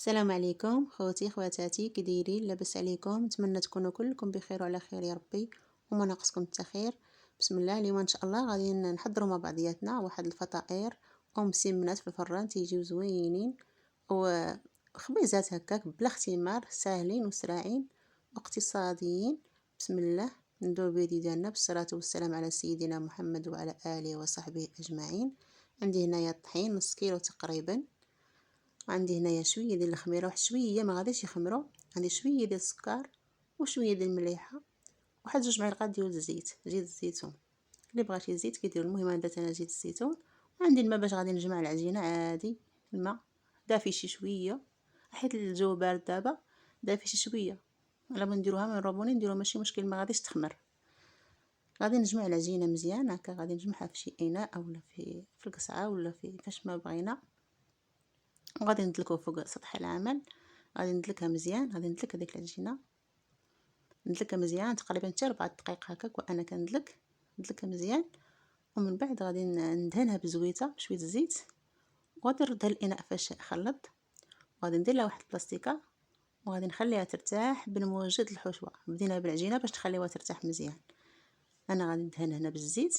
السلام عليكم خوتي خواتاتي، كي دايرين؟ لاباس عليكم؟ نتمنى تكونوا كلكم بخير وعلى خير يا ربي، وما ناقصكم حتى خير. بسم الله. اليوم ان شاء الله غادي نحضروا مع بعضياتنا واحد الفطائر او مسمنات في الفران تيجيو زوينين وخبيزات هكاك بلا اختمار، ساهلين وسراعين واقتصاديين. بسم الله. ندور بيدي ديالنا بالصلاه والسلام على سيدنا محمد وعلى اله وصحبه اجمعين. عندي هنايا الطحين نص كيلو تقريبا، عندي هنايا شويه ديال الخميره، واحد شويه ما غاديش يخمروا، عندي شويه ديال السكر وشويه ديال المليحه، واحد 2 معالق ديال الزيت، زيت الزيتون. اللي بغاتي الزيت كيدير. المهم انا درت انا زيت الزيتون. وعندي الماء باش غادي نجمع العجينه عادي. الماء دافي شي شويه حيت الجو بارد دابا، دافي شي شويه. الا بغينا نديروها من روبوني نديروها ماشي مشكل، ما غاديش تخمر. غادي نجمع العجينه مزيان هكا، غادي نجمعها في شي اناء اولا في القصعه ولا في فاش ما بغينا، وغادي ندلكو فوق سطح العمل. غادي ندلكها مزيان، غادي ندلك هذيك العجينه، ندلكها مزيان تقريبا حتى 4 دقائق هكاك وانا ندلكها مزيان. ومن بعد غادي ندهنها بزويته بشويه الزيت، وغادي نردها الاناء فاش خلط، وغادي ندير لها واحد البلاستيكه وغادي نخليها ترتاح بنموجد الحشوه. بدينا بالعجينه باش نخليوها ترتاح مزيان. انا غادي ندهن هنا بالزيت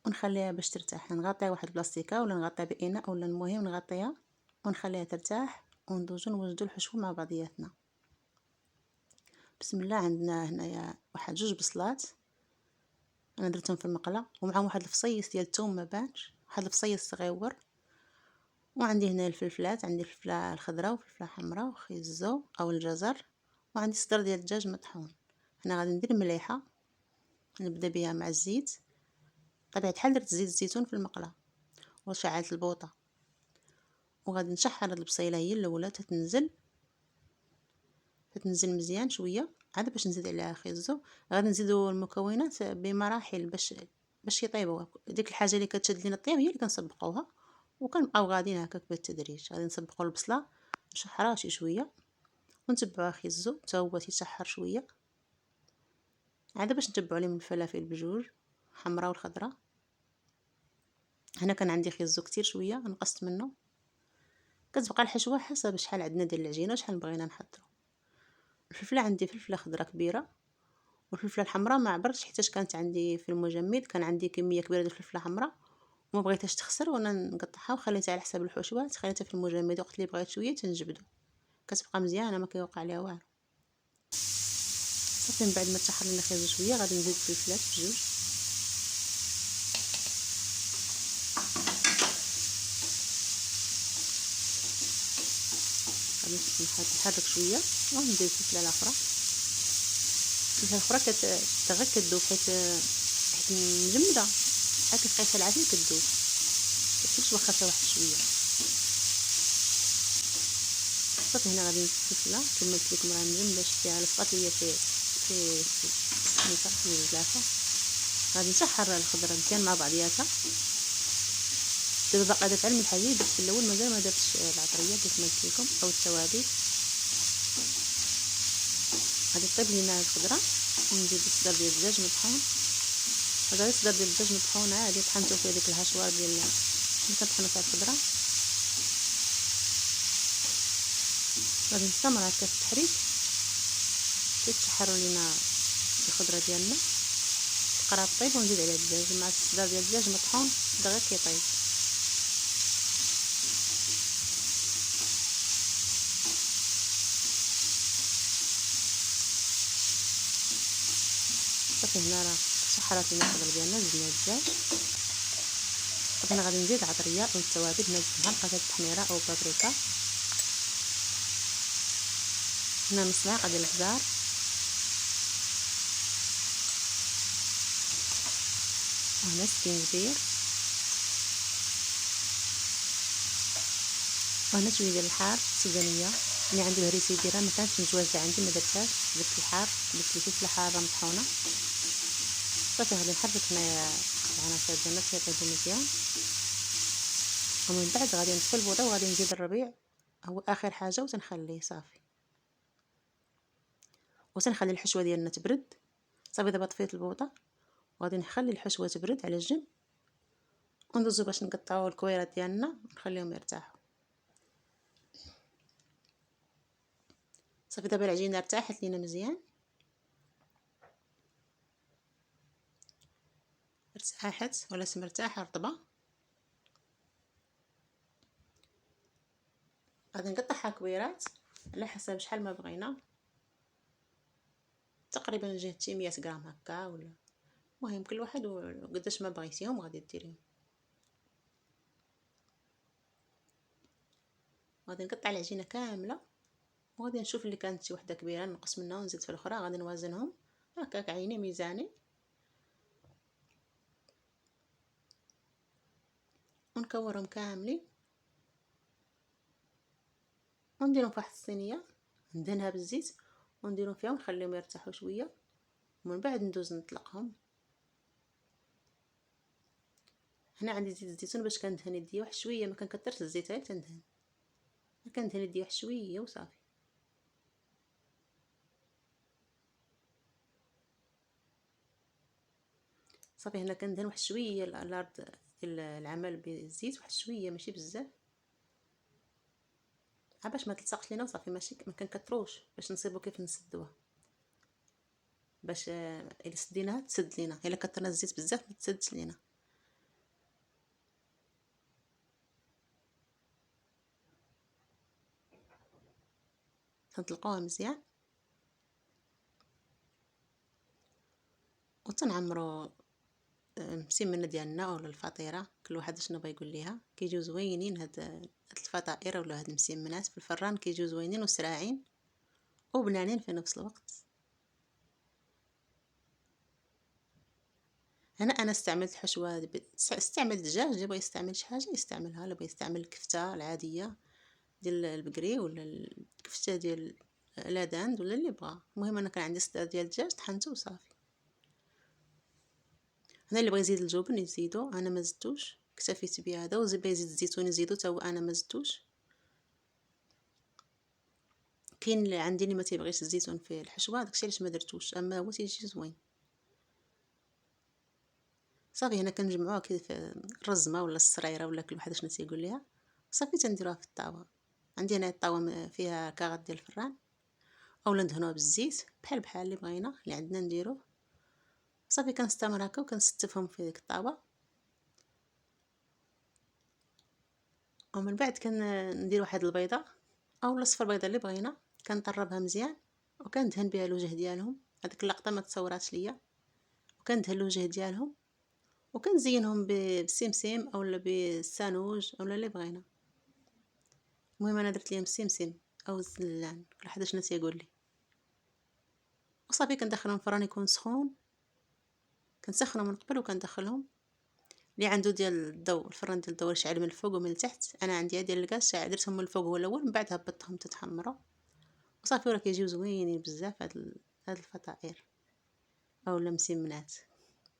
ونخليها باش ترتاح، نغطيها واحد البلاستيكه ولا نغطيها باناء ولا المهم نغطيها ونخليها ترتاح وندوزو نوجدو الحشو مع بعضياتنا. بسم الله. عندنا هنايا واحد 2 بصلات انا درتهم في المقله، ومعهم واحد الفصيص ديال الثوم ما بانش، واحد الفصيص صغيور. وعندي هنا الفلفلات، عندي الفلفله الخضراء وفلفله حمراء وخيزو او الجزر، وعندي صدر ديال الدجاج مطحون. هنا غادي ندير مليحه، نبدا بها مع الزيت. طبيعه الحال درت زيت الزيتون في المقله وشعلت البوطه، وغادي نشحر هاد البصيله هي الاولى تتنزل مزيان شويه عاد باش نزيد عليها خيزو. غادي نزيدو المكونات بمراحل باش يطيبوا. ديك الحاجه اللي كتشد لينا الطياب هي اللي كنسبقوها، وكنبقاو غاديين هكاك بالتدريج. غادي نسبقوا البصله نشحرها شي شويه ونتبعوها خيزو حتى هو تيشحر شويه، عاد باش نتبعوا عليه من الفلافل بجوج، حمراء والخضراء. هنا كان عندي خيزو كتير شويه نقصت منه. كتبقى الحشوه حسب شحال عندنا ديال العجينه وشحال بغينا نحضروا. الفلفله عندي فلفله خضراء كبيره، والفلفله الحمراء ما عبرتش حيتاش كانت عندي في المجمد، كان عندي كميه كبيره ديال الفلفله الحمراء وما بغيتهاش تخسر وانا نقطعها وخليتها على حساب الحشوات، خليتها في المجمد. وقت اللي بغيت شويه تنجبدو كتبقى مزيانه ما كيوقع عليها والو. صافي. من بعد ما تشحر لنا خيزو شويه غادي نزيد الفلفلات بجوج، غادي نحرك شويه ونزيد الفلفله الاخرى. الفلفله الاخرى غير كتذوب حيت مجمده، عاد كتبقى العافيه كتذوب، كتمش واخا فيها واحد شويه. صافي. هنا غادي نزيد الفلفله كما قلت لكم راه مجمده، شفتيها لصقات ليا في السميكه في الزلافه. غادي نشحر الخضره مزيان مع بعضياتها. دابا باقا دافعه الملح هي درت في الاول، مازال ما درتش العطريه كيف ما قلت لكم او التوابل. غادي طيب لينا الخضره ونزيد الصدر ديال الدجاج مطحون. هذا الصدر ديال الدجاج مطحون عادي طحنته فيه ديك الهشوار ديال اللي كنطحنوا فيها الخضره. غادي نستمر هكا في التحريك تتشحروا لينا الخضره ديالنا تقرا طيب، ونزيد عليها الدجاج مع الصدر ديال الدجاج مطحون دغيا كيطيب. صافي. هنا راه شحرات لينا الخضره ديالنا، زدنا الدجاج. صافي. هنا غادي نزيد العطريه او التوابل، هنا زدت معلقه ديال التحميره او بابريكا، هنا نص معلقه ديال الخضار، وهنا السكينجبير، وهنا شويه ديال الحار السودانيه اللي عنده الهريسه يديرها، ما كانتش متواجده عندي ما درتهاش، درت الحار، درت الفلفله حاره مطحونه. صافي. غادي نحرك هنايا العناصر ديالنا حتى يطيبوا مزيان، ومن بعد غادي نطفي البوطه وغادي نزيد الربيع هو اخر حاجه وتنخليه صافي، وتنخلي الحشوه ديالنا تبرد. صافي. دابا طفيت البوطه وغادي نخلي الحشوه تبرد على جنب، وندوزو باش نقطعوا الكويرات ديالنا ونخليهم يرتاحوا. صافي دابا العجينه ارتاحت لينا مزيان، ارتاحت ولا مرتاحه رطبه. غادي نقطعها كبيرات على حسب شحال ما بغينا، تقريبا جهتي 100 غرام هكا، ولا المهم كل واحد وقداش ما بغيتيهم غادي ديريهم. غادي نقطع العجينه كامله، وغادي نشوف اللي كانت شي وحده كبيره نقص منها ونزيد في الاخرى، غادي نوازنهم هكاك عيني ميزاني، ونكورهم كاملين ونديرهم في واحد الصينيه ندهنها بالزيت ونديرهم فيها ونخليهم يرتاحوا شويه، ومن بعد ندوز نطلقهم. هنا عندي زيت الزيتون باش كندهن يديا واحد شويه، ما كنكثرش الزيت غير تندهن، كندهن يديا واحد شويه وصافي. صافي هنا كندهن واحد شويه الارض ديال العمل بالزيت، واحد شويه ماشي بزاف، باش ما تلصقش لينا وصافي، ماشي ما كنكثروش باش نصيبو كيف نسدوها، باش الا سديناها تسد لينا، الا كثرنا الزيت بزاف ما تسدش لينا. تنطلقوها مزيان وتنعمرو مسمنه ديالنا ولا الفطيره، كل واحد شنو بغى يقول ليها. كيجيو زوينين هاد الفطائر ولا هاد المسمنات في الفران، كيجيو زوينين وسراعين وبنانين في نفس الوقت. هنا انا استعملت حشوه، استعمل دجاج، اللي بغى يستعمل شي حاجه يستعملها، اللي بغى يستعمل الكفته العاديه ديال البقري ولا الكفته ديال الاداند ولا اللي بغى. المهم انا كان عندي صدر ديال الدجاج طحنته وصافي. هنا اللي بغى يزيد الجبن يزيدو، انا ما زدتوش، اكتفيت بهذا. وزي بغى يزيد الزيتون يزيدو تا هو، انا ما زدتوش. كاين اللي عندي اللي ما تيبغيش الزيتون في الحشوه، داكشي علاش ما درتوش، اما هو تيجي زوين. صافي هنا كنجمعوها كيف الرزمه ولا الصريره ولا كل واحد شنو تيقول ليها. صافي تنديروها في الطاوه. عندي هنا الطاوه فيها كاغط ديال الفران، اولا ندهنوها بالزيت بحال اللي بغينا اللي عندنا نديروه. صافي كنستمر هكا وكنستفهم في ديك الطاوه، ومن بعد كندير واحد البيضه اولا صفر بيضه اللي بغينا، كنطربها مزيان وكندهن بها الوجه ديالهم. هذيك اللقطه ما تصوراتش ليا، وكندهن الوجه ديالهم وكنزينهم بالسمسم اولا بالسانوج اولا اللي بغينا. المهم انا درت ليهم السمسم او الزلان، كل حدا شنو تيقول لي. وصافي كندخلهم الفران يكون سخون، كنسخنهم من قبل وكندخلهم. اللي عنده ديال الضوء، الفران ديال الضوء شعل من الفوق ومن التحت، انا عندي ديال الغاز درتهم من الفوق هو الاول، من بعد هبطتهم تتحمروا وصافي. راه كيجيو زوينين بزاف هاد الفطائر اولا مسمنات.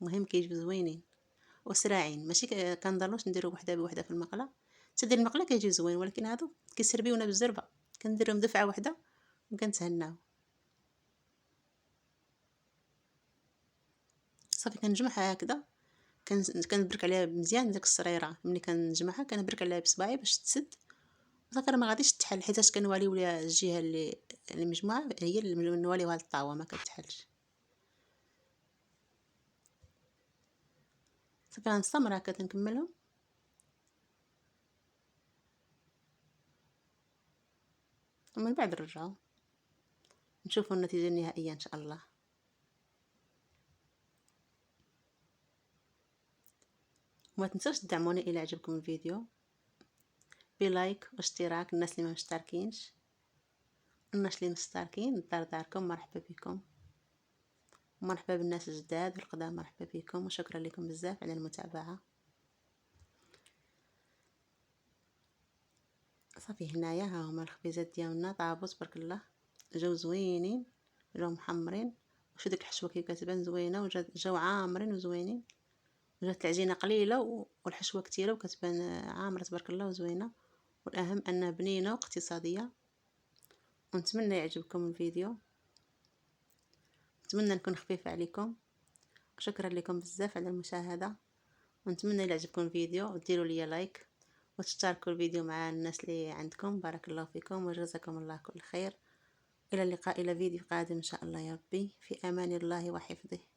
المهم كيجيو زوينين وسراعين، ماشي كنضلوش نديرو وحده بوحده في المقله. تدير المقله كيجي زوين، ولكن هادو كيسربيونا بالزربه، كنديرهم دفعه واحده وكنتهناو. صافي كنجمعها هكذا، كنبرك عليها مزيان ديك الصريره. ملي كنجمعها كنبرك عليها بصباعي باش تسد. صافي راه ما غاديش تحل، حيت كنواليو ليها الجهه اللي مجموعه هي اللي نواليوها للطاوه، ما كتحلش. صافي غنستمر هكا تنكملهم. ومن بعد نرجعو نشوفوا النتيجه النهائيه ان شاء الله. وما تنسوش تدعموني الى عجبكم الفيديو بلايك واشتراك. الناس اللي ما مشتركينش، الناس اللي مشتركين الدار داركم، مرحبا بكم، ومرحبا بالناس الجداد والقدام، مرحبا بكم، وشكرا لكم بزاف على المتابعه. صافي هنايا ها هما الخبيزات ديالنا طابوا تبارك الله، جاو زوينين، جاو محمرين. وشو ديك الحشوه كيف كتبان زوينه، جاو عامرين وزوينين. جات العجينه قليله والحشوه كثيره وكتبان عامره تبارك الله وزوينه، والاهم انها بنينه واقتصاديه. ونتمنى يعجبكم الفيديو، نتمنى نكون خفيفه عليكم. شكرا لكم بزاف على المشاهده، ونتمنى الى عجبكم الفيديو وديروا لي لايك وتشتركوا الفيديو مع الناس اللي عندكم. بارك الله فيكم وجزاكم الله كل خير، إلى اللقاء إلى فيديو قادم إن شاء الله يا ربي، في أمان الله وحفظه.